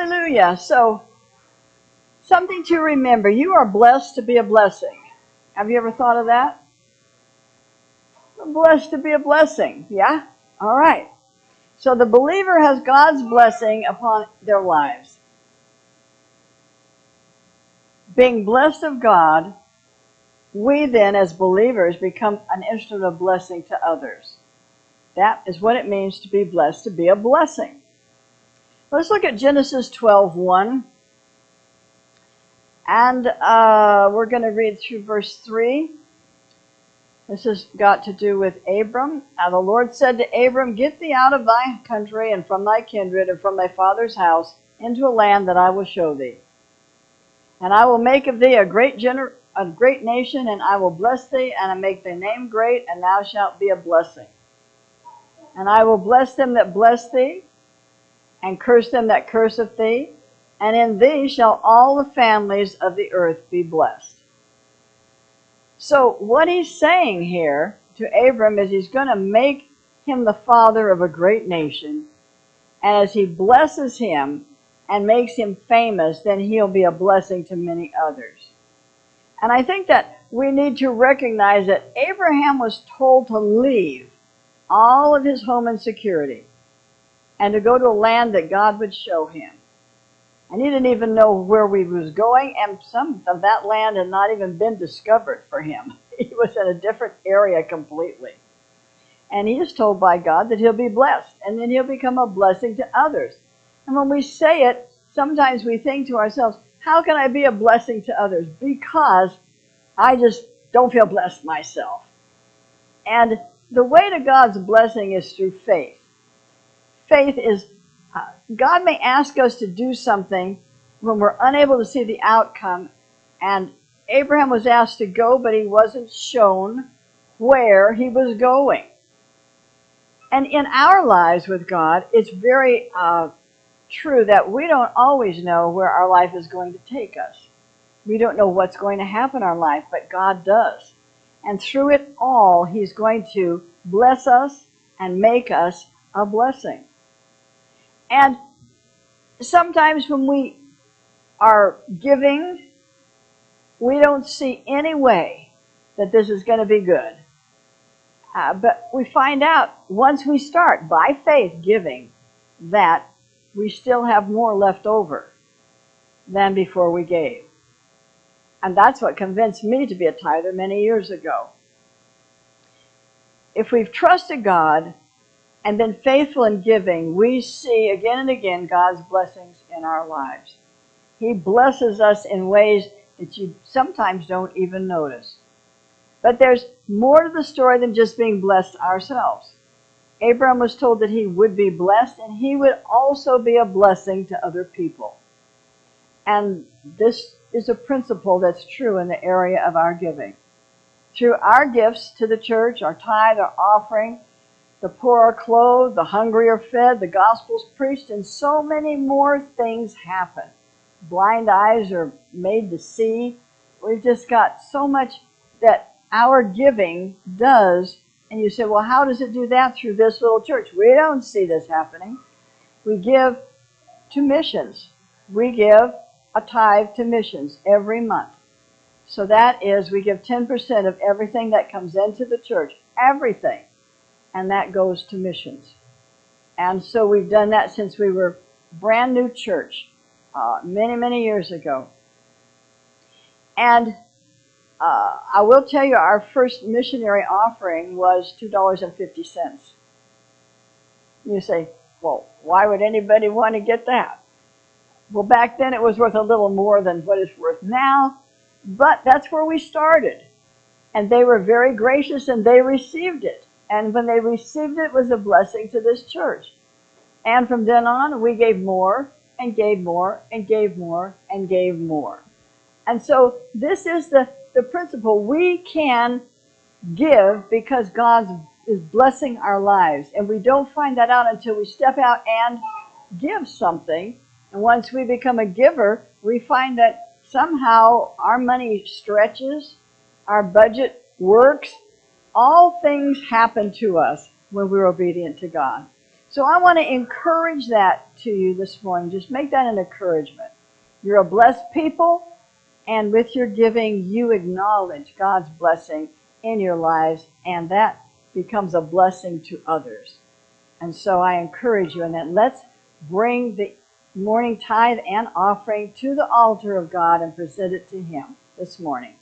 Hallelujah. So, something to remember. You are blessed to be a blessing. Have you ever thought of that? I'm blessed to be a blessing. Yeah? All right. So the believer has God's blessing upon their lives. Being blessed of God, we then as believers become an instrument of blessing to others. That is what it means to be blessed, to be a blessing. Let's look at Genesis 12:1. And we're going to read through verse 3. This has got to do with Abram. Now the Lord said to Abram, "Get thee out of thy country and from thy kindred and from thy father's house into a land that I will show thee. And I will make of thee a great nation, and I will bless thee, and I make thy name great, and thou shalt be a blessing. And I will bless them that bless thee, and curse them that curseth thee, and in thee shall all the families of the earth be blessed." So what he's saying here to Abram is he's going to make him the father of a great nation. And as he blesses him and makes him famous, then he'll be a blessing to many others. And I think that we need to recognize that Abraham was told to leave all of his home and security and to go to a land that God would show him. And he didn't even know where he was going, and some of that land had not even been discovered for him. He was in a different area completely. And he is told by God that he'll be blessed, and then he'll become a blessing to others. And when we say it, sometimes we think to ourselves, how can I be a blessing to others? Because I just don't feel blessed myself. And the way to God's blessing is through faith. Faith is God may ask us to do something when we're unable to see the outcome. And Abraham was asked to go, but he wasn't shown where he was going. And in our lives with God, it's very true that we don't always know where our life is going to take us. We don't know what's going to happen in our life, but God does. And through it all, he's going to bless us and make us a blessing. And sometimes when we are giving, we don't see any way that this is going to be good. But we find out once we start by faith giving that we still have more left over than before we gave. And that's what convinced me to be a tither many years ago. If we've trusted God and been faithful in giving, we see again and again God's blessings in our lives. He blesses us in ways that you sometimes don't even notice. But there's more to the story than just being blessed ourselves. Abraham was told that he would be blessed, and he would also be a blessing to other people. And this is a principle that's true in the area of our giving. Through our gifts to the church, our tithe, our offering, the poor are clothed, the hungry are fed, the gospel's preached, and so many more things happen. Blind eyes are made to see. We've just got so much that our giving does. And you say, well, how does it do that through this little church? We don't see this happening. We give to missions. We give a tithe to missions every month. So that is, we give 10% of everything that comes into the church. Everything. And that goes to missions. And so we've done that since we were a brand new church many, many years ago. And I will tell you, our first missionary offering was $2.50. You say, well, why would anybody want to get that? Well, back then it was worth a little more than what it's worth now, but that's where we started. And they were very gracious, and they received it. And when they received it, it was a blessing to this church. And from then on, we gave more, and gave more, and gave more, and gave more. And so this is the principle. We can give because God is blessing our lives. And we don't find that out until we step out and give something. And once we become a giver, we find that somehow our money stretches, our budget works. All things happen to us when we're obedient to God. So I want to encourage that to you this morning. Just make that an encouragement. You're a blessed people, and with your giving, you acknowledge God's blessing in your lives, and that becomes a blessing to others. And so I encourage you in that. Let's bring the morning tithe and offering to the altar of God and present it to Him this morning.